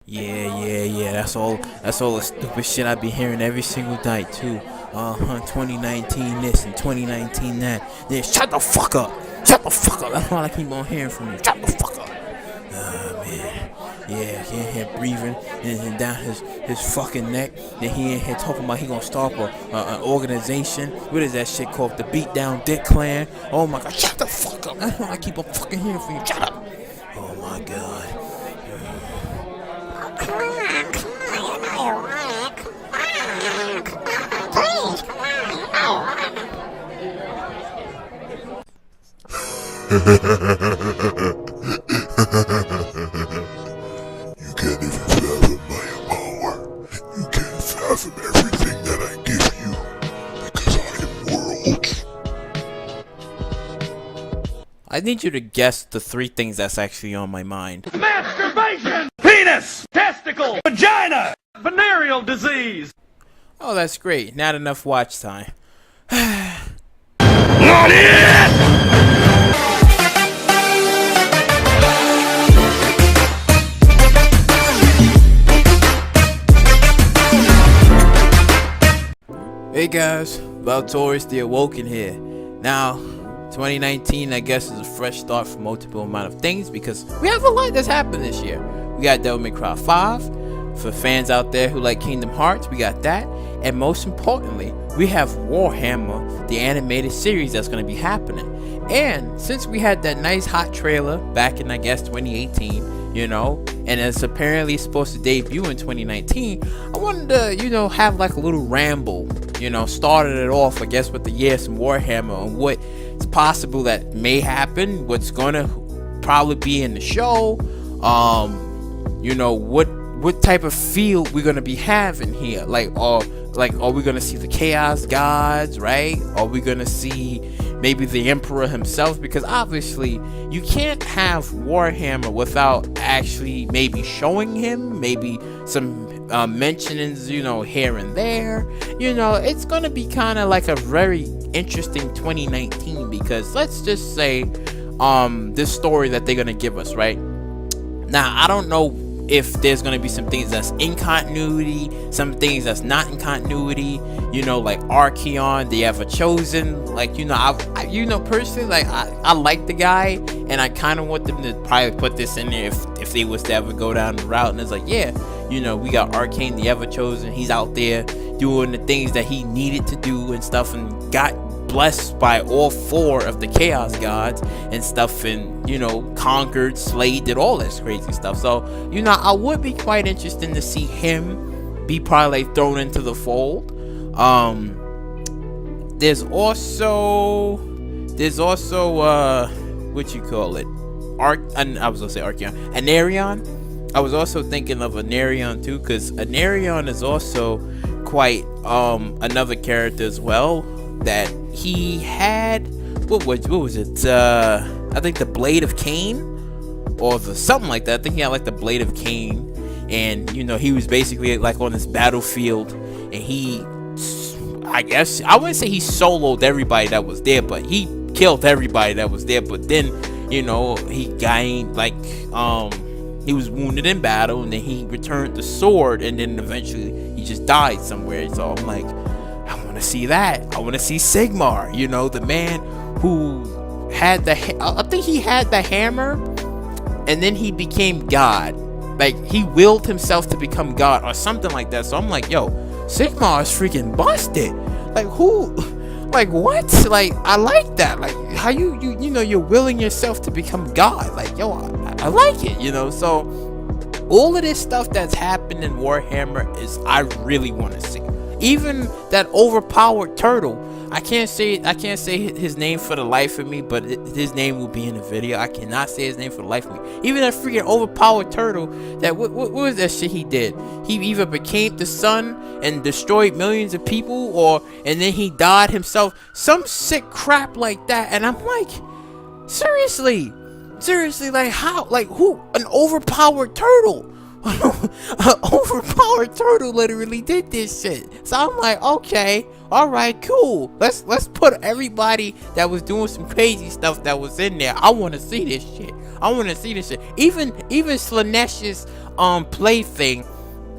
Yeah. That's all the stupid shit I be hearing every single night too. 2019 this and 2019 that. Yeah, shut the fuck up. Shut the fuck up. That's all I keep on hearing from you. Shut the fuck up. Man. Yeah, he in here breathing and down his fucking neck. Then he in here talking about he gonna start an organization. What is that shit called? The Beat Down Dick Clan. Oh my god, shut the fuck up. That's all I keep on fucking hearing from you. Shut up. Oh my god. Come on, you know you want it. Come on, please, come on, you know you want it. You can't even fathom my power. You can't fathom everything that I give you, because I am worlds. I need you to guess the three things that's actually on my mind. Masturbation! Penis! Testicle! Vagina! Venereal disease! Oh, that's great. Not enough watch time. Not it! Hey guys, VALTORIOUS the Awoken here. Now, 2019 I guess is a fresh start for multiple amount of things because we have a lot that's happened this year. We got Devil May Cry 5. For fans out there who like Kingdom Hearts, we got that. And most importantly, we have Warhammer, the animated series that's going to be happening. And since we had that nice hot trailer back in I guess 2018, you know, and it's apparently supposed to debut in 2019, I wanted to, have like a little ramble, started it off, I guess, with the years from Warhammer and what it's possible that may happen, what's gonna probably be in the show, what type of feel we're gonna be having here, are we gonna see the Chaos Gods, right? Are we gonna see maybe the Emperor himself? Because obviously you can't have Warhammer without actually maybe showing him, maybe some mentionings, here and there. It's gonna be kind of like a very interesting 2019, because let's just say this story that they're gonna give us, right? Now I don't know if there's gonna be some things that's in continuity, some things that's not in continuity, like Archeon, the Ever Chosen. I personally, I like the guy, and I kind of want them to probably put this in there if they was to ever go down the route. And it's like, yeah, we got Arcane, the Ever Chosen. He's out there doing the things that he needed to do and stuff, and got blessed by all four of the Chaos Gods and stuff, and conquered, slayed, did all this crazy stuff. So I would be quite interested to see him be probably thrown into the fold. There's also what you call it, I was gonna say Archeon, Anarion. I was also thinking of Anarion too, because Anarion is also quite another character as well, that he had, what was it, I think the Blade of Cain, or something like that. I think he had like the Blade of Cain, and he was basically like on this battlefield, and he, I guess I wouldn't say he soloed everybody that was there, but he killed everybody that was there. But then he gained he was wounded in battle, and then he returned the sword, and then eventually he just died somewhere. So I'm like, I want to see that. I want to see Sigmar, the man who had I think he had the hammer, and then he became God. Like, he willed himself to become God or something like that. So I'm like, yo, Sigmar is freaking busted. Like, who? Like, what? Like, I like that. Like, how you're willing yourself to become God. Like, yo, I like it, So all of this stuff that's happened in Warhammer is, I really want to see. Even that overpowered turtle, I can't say his name for the life of me, but his name will be in the video. I cannot say his name for the life of me. Even that freaking overpowered turtle, that what was that shit he did? He either became the sun and destroyed millions of people, and then he died himself. Some sick crap like that. And I'm like, seriously, like how? Like, who? An overpowered turtle? an overpowered turtle literally did this shit. So I'm like, okay, all right, cool. Let's put everybody that was doing some crazy stuff that was in there. I want to see this shit. Even Slanesh's plaything.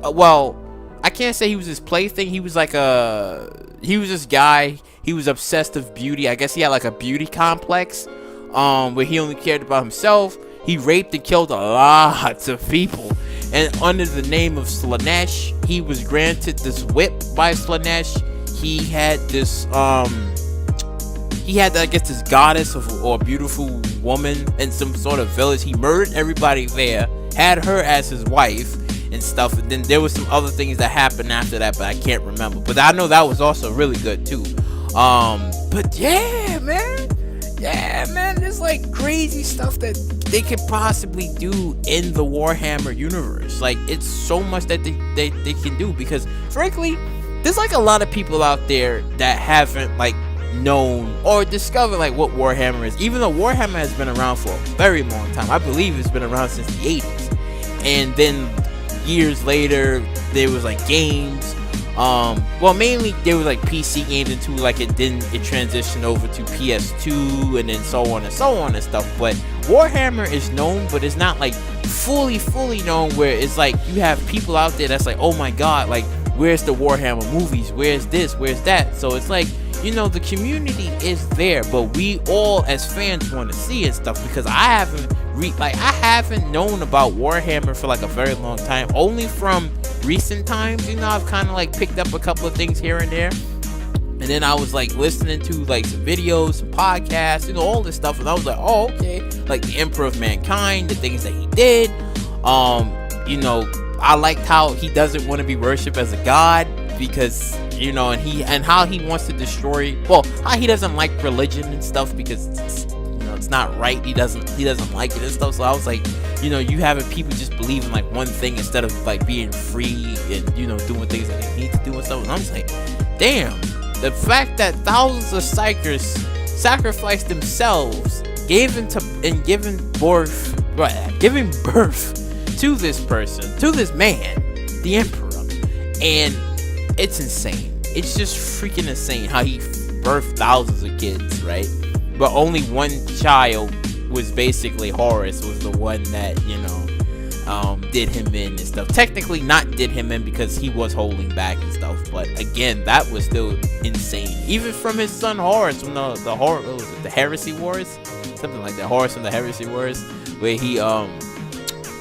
Well, I can't say he was his plaything. He was like he was this guy. He was obsessed with beauty. I guess he had like a beauty complex, where he only cared about himself. He raped and killed a lot of people. And under the name of Slanesh, he was granted this whip by Slanesh. He had this, I guess, this goddess or beautiful woman in some sort of village. He murdered everybody there, had her as his wife and stuff. And then there was some other things that happened after that, but I can't remember. But I know that was also really good too. But yeah, man, there's like crazy stuff that they could possibly do in the Warhammer universe. Like, it's so much that they can do, because frankly, there's like a lot of people out there that haven't like known or discovered like what Warhammer is, even though Warhammer has been around for a very long time. I believe it's been around since the 80s, and then years later there was like games. Well, mainly there was like PC games until like it transitioned over to PS2 and then so on and stuff. But Warhammer is known, but it's not like fully known, where it's like you have people out there that's like, oh my god, like, where's the Warhammer movies? Where's this? Where's that? So it's like, you know, the community is there, but we all as fans want to see it stuff, because I haven't known about Warhammer for like a very long time. Only from recent times, you know, I've kind of like picked up a couple of things here and there, and then I was like listening to like some videos, some podcasts, you know, all this stuff, and I was like, oh, okay, like the Emperor of Mankind, the things that he did. You know, I liked how he doesn't want to be worshipped as a god, because, you know, and how he wants to destroy, well, how he doesn't like religion and stuff, because it's not right. He doesn't like it and stuff. So I was like, you know, you having people just believe in like one thing instead of like being free and, you know, doing things that they need to do and stuff. And I was like, damn, the fact that thousands of psychers sacrificed themselves, giving birth to this person, to this man, the Emperor, and it's insane. It's just freaking insane how he birthed thousands of kids, right? But only one child was basically Horus, was the one that, you know, did him in and stuff. Technically not did him in, because he was holding back and stuff. But again, that was still insane. Even from his son Horus, from the Heresy Wars, something like that. Horus from the Heresy Wars, where he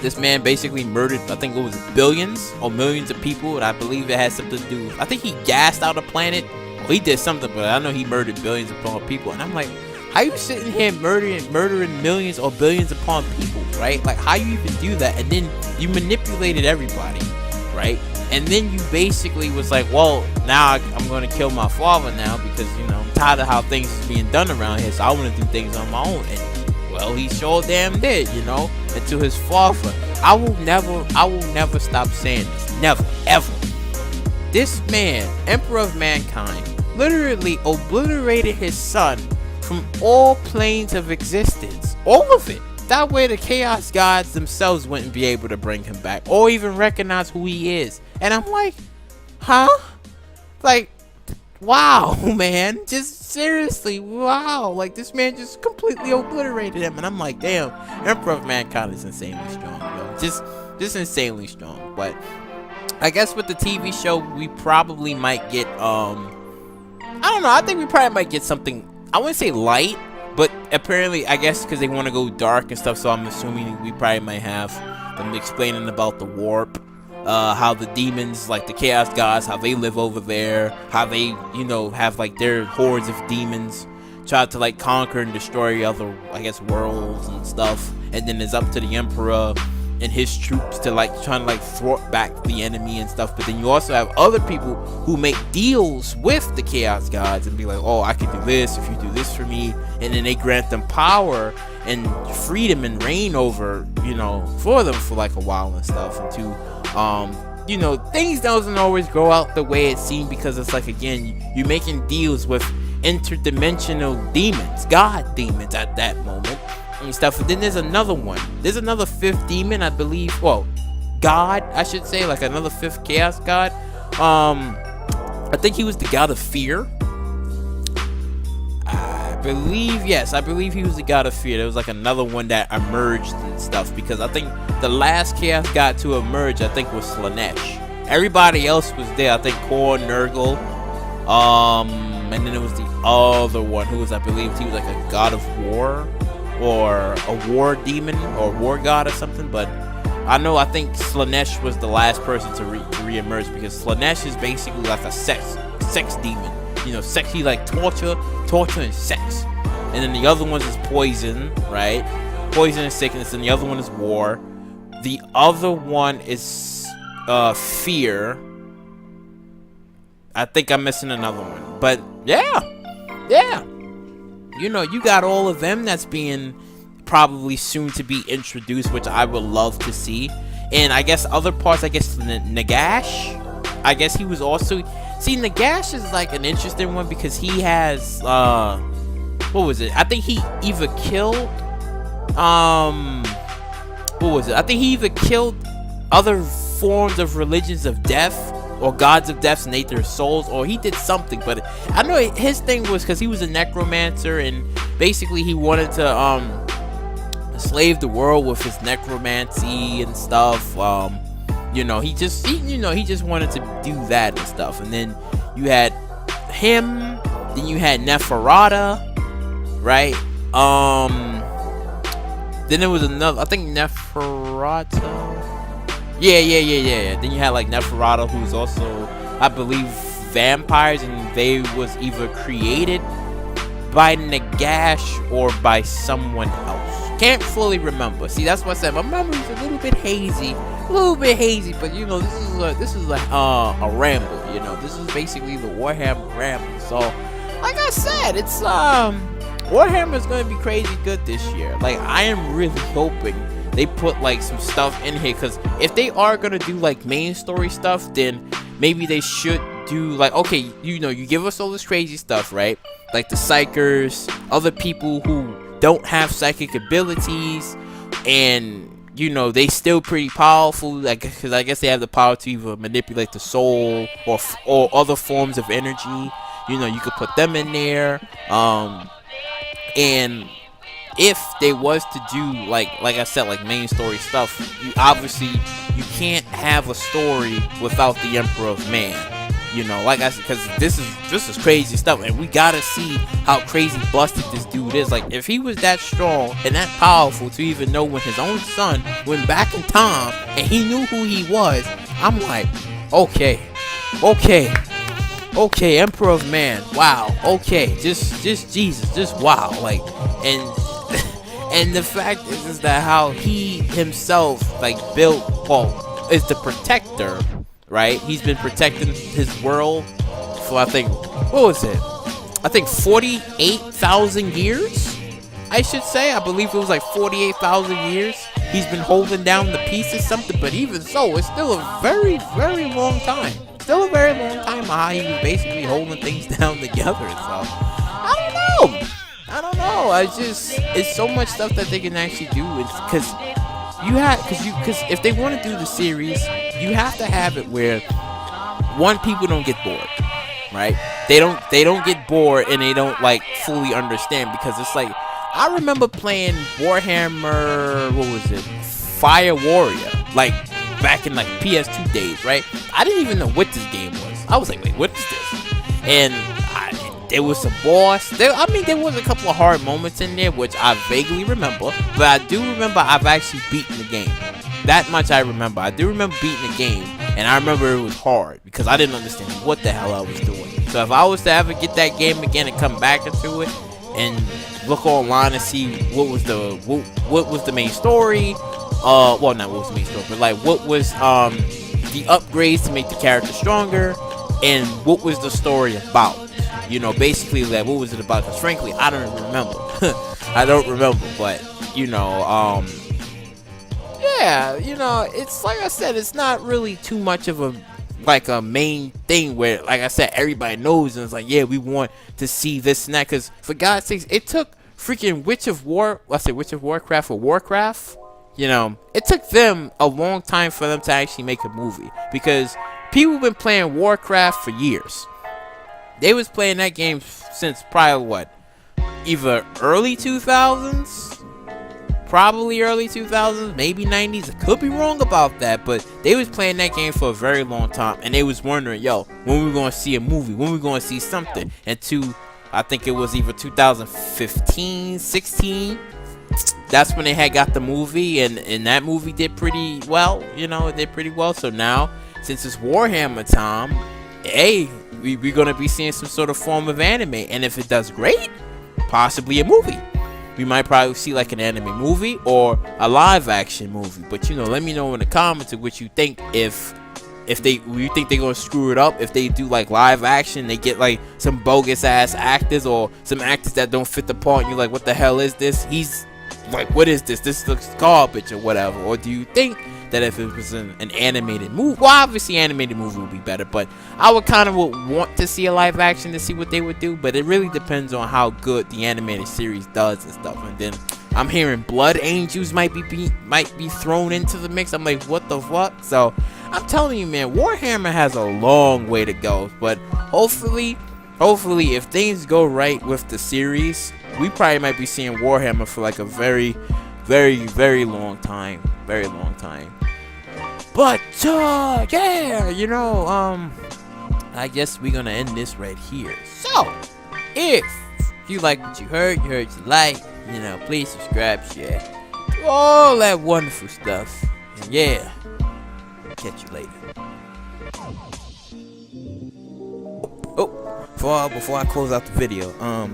this man basically murdered, I think it was billions or millions of people, and I believe it had something to do. I think he gassed out a planet. Well, he did something, but I know he murdered billions upon people, and I'm like, how you sitting here murdering millions or billions upon people, right? Like, how you even do that? And then you manipulated everybody, right? And then you basically was like, well, now I'm going to kill my father now, because, you know, I'm tired of how things is being done around here, so I want to do things on my own. And, well, he sure damn did, you know, and to his father. I will never stop saying this. Never, ever. This man, Emperor of Mankind, literally obliterated his son from all planes of existence. All of it. That way the Chaos Gods themselves wouldn't be able to bring him back or even recognize who he is. And I'm like, huh? Like, wow, man. Just seriously, wow. Like, this man just completely obliterated him. And I'm like, damn, Emperor of Mankind is insanely strong, yo. Just insanely strong. But I guess with the TV show, we probably might get, I don't know. I think we probably might get something, I wouldn't say light, but apparently, I guess because they want to go dark and stuff, so I'm assuming we probably might have them explaining about the warp, how the demons, like the Chaos Gods, how they live over there, how they, you know, have like their hordes of demons, try to like conquer and destroy other, I guess, worlds and stuff, and then it's up to the Emperor and his troops to like trying to like thwart back the enemy and stuff. But then you also have other people who make deals with the Chaos Gods and be like, oh, I can do this if you do this for me, and then they grant them power and freedom and reign over, you know, for them for like a while and stuff. And to you know, things doesn't always go out the way it seemed, because it's like, again, you're making deals with interdimensional demons, god demons at that moment and stuff. And then there's another one, there's another fifth demon, I believe, well, god, I should say, like another fifth chaos god. I think he was the god of fear. I believe he was the god of fear. There was like another one that emerged and stuff, because I think the last chaos god to emerge, I think, was Slanesh. Everybody else was there. I think Kor, Nurgle, and then there was the other one who was, I believe, he was like a god of war, or a war demon, or war god or something. But I think Slanesh was the last person to re-emerge, because Slanesh is basically like a sex demon. You know, sex. He like torture and sex. And then the other one is poison, right? Poison and sickness. And the other one is war. The other one is fear. I think I'm missing another one, but yeah. You know, you got all of them that's being probably soon to be introduced, which I would love to see. And I guess other parts, I guess Nagash, I guess he was also. See, Nagash is like an interesting one, because he has what was it? I think he either killed what was it? I think he either killed other forms of religions of death, or gods of death, and ate their souls, or he did something. But I know his thing was because he was a necromancer, and basically he wanted to slave the world with his necromancy and stuff. You know, he just wanted to do that and stuff. And then you had him, then you had Neferata, right? Then there was another, I think Neferata. Yeah. Then you had like Neferata, who's also, I believe, vampires, and they was either created by Nagash or by someone else. Can't fully remember. See, that's what I said. My memory's a little bit hazy, but you know, this is a ramble. You know, this is basically the Warhammer ramble. So, like I said, it's Warhammer is gonna be crazy good this year. Like, I am really hoping they put like some stuff in here, because if they are gonna do like main story stuff, then maybe they should do like, okay, you know, you give us all this crazy stuff, right? Like the psychers, other people who don't have psychic abilities, and you know, they still pretty powerful, like, because I guess they have the power to either manipulate the soul or other forms of energy. You know, you could put them in there. And if they was to do like I said, like main story stuff, you can't have a story without the Emperor of Man. You know, like I said, because this is crazy stuff, and we gotta see how crazy busted this dude is. Like, if he was that strong and that powerful to even know when his own son went back in time and he knew who he was, I'm like, okay, Emperor of Man, wow, okay, just Jesus, just wow, like, and the fact is that how he himself like built, well, is the protector. Right, he's been protecting his world for, I think, what was it? I think 48,000 years. I should say. I believe it was like 48,000 years. He's been holding down the peace or something. But even so, it's still a very, very long time. Still a very long time how he was basically holding things down together. So I don't know. It's so much stuff that they can actually do. Because if they want to do the series, you have to have it where, one, people don't get bored, right? They don't get bored, and they don't like fully understand, because it's like, I remember playing Warhammer, what was it, Fire Warrior, like back in like PS2 days, right? I didn't even know what this game was. I was like, wait, what is this? And there was a boss. There was a couple of hard moments in there, which I vaguely remember. But I do remember I've actually beaten the game. That much I remember. I do remember beating the game, and I remember it was hard because I didn't understand what the hell I was doing. So if I was to ever get that game again and come back into it and look online and see what was the main story, well, not what was the main story, but like what was the upgrades to make the character stronger, and what was the story about? You know, basically, like, what was it about? Because frankly, I don't remember. I don't remember, but you know, yeah, you know, it's like I said, it's not really too much of a main thing where, like I said, everybody knows, and it's like, yeah, we want to see this and that. Because for God's sakes, it took freaking Witch of Warcraft or Warcraft you know, it took them a long time for them to actually make a movie, because people been playing Warcraft for years. They was playing that game since probably what, either early 2000s, probably early 2000s, maybe 90s. I could be wrong about that, but they was playing that game for a very long time, and they was wondering, yo, when we gonna see a movie, when we gonna see something. And I think it was either 2015, 16. That's when they had got the movie, and that movie did pretty well. You know, it did pretty well. So now, since it's Warhammer time, hey, we're gonna be seeing some sort of form of anime, and if it does great, possibly a movie. We might probably see like an anime movie or a live action movie. But you know, let me know in the comments of what you think. If you think they're gonna screw it up, if they do like live action, they get like some bogus ass actors or some actors that don't fit the part, and you're like, what the hell is this? He's like, what is this? This looks garbage or whatever. Or do you think that if it was an animated movie, well, obviously animated movie would be better, but I would kind of want to see a live action to see what they would do. But it really depends on how good the animated series does and stuff. And then I'm hearing Blood Angels might be thrown into the mix. I'm like, what the fuck? So I'm telling you, man, Warhammer has a long way to go. But hopefully, if things go right with the series, we probably might be seeing Warhammer for like a very, very, very long time. Very long time. But yeah, you know, I guess we're gonna end this right here. So if you like what you heard you like, you know, please subscribe, share, do all that wonderful stuff. And yeah, catch you later. Oh, before I close out the video, I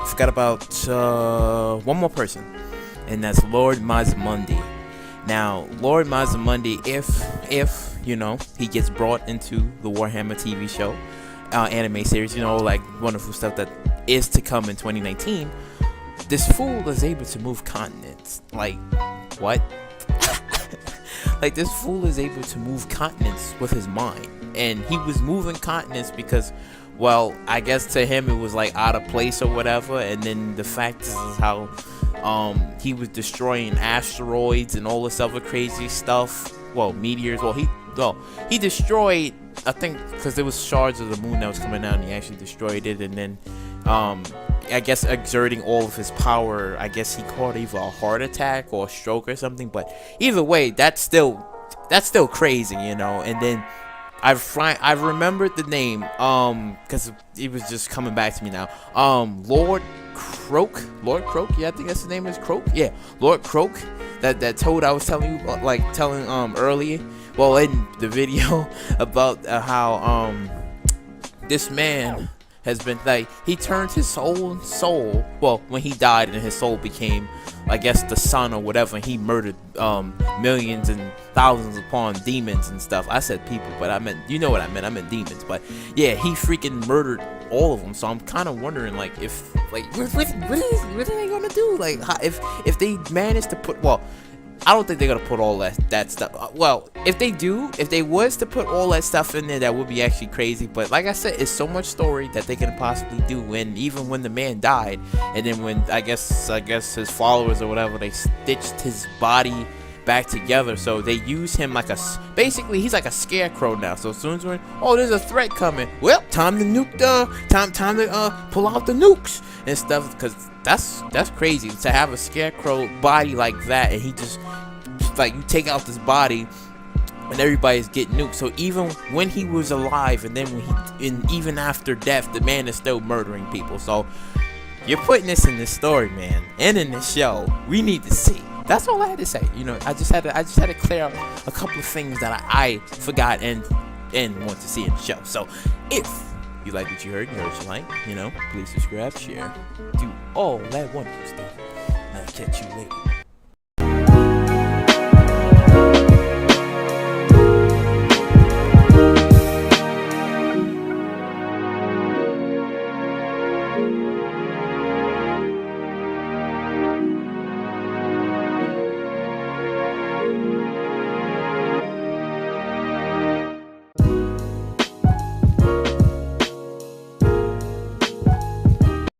forgot about one more person, and that's Lord Mazimundi. Now, Lord Mazimundi, if you know, he gets brought into the Warhammer TV show, anime series, you know, like wonderful stuff that is to come in 2019, this fool is able to move continents. Like, what? Like, this fool is able to move continents with his mind. And he was moving continents because, well, I guess to him it was like out of place or whatever. And then the fact is how he was destroying asteroids and all this other crazy stuff. Well, meteors. He destroyed, I think, because there was shards of the moon that was coming out, and he actually destroyed it. And then I guess exerting all of his power, I guess he caught either a heart attack or a stroke or something. But either way, that's still crazy, you know. And then I remembered the name because it was just coming back to me now. Lord Croak, yeah, I think that's the name, is Croak. Yeah, Lord Croak, that toad I was telling you about, telling earlier, well, in the video about how this man has been, like, he turned his own soul, well, when he died and his soul became, I guess, the sun or whatever, and he murdered millions and thousands upon demons and stuff. I said people, but I meant, you know what I meant demons. But yeah, he freaking murdered all of them. So I'm kind of wondering, like, if, like, what are they gonna do? Like, how, if they manage to put, well, I don't think they're gonna put all that stuff. Well, if they was to put all that stuff in there, that would be actually crazy. But like I said, it's so much story that they can possibly do. And even when the man died, and then when I guess his followers or whatever, they stitched his body back together. So they use him like basically he's like a scarecrow now. So as soon as there's a threat coming, well, time to nuke time to pull out the nukes and stuff, because that's crazy to have a scarecrow body like that, and he just like, you take out this body and everybody's getting nuked. So even when he was alive, and then even after death, the man is still murdering people. So you're putting this in this story, man, and in this show. We need to see. That's all I had to say. You know, I just had to clear up a couple of things that I forgot and want to see in the show. So if you like what you heard what you like, you know, please subscribe, share, do all that wonderful stuff. I'll catch you later.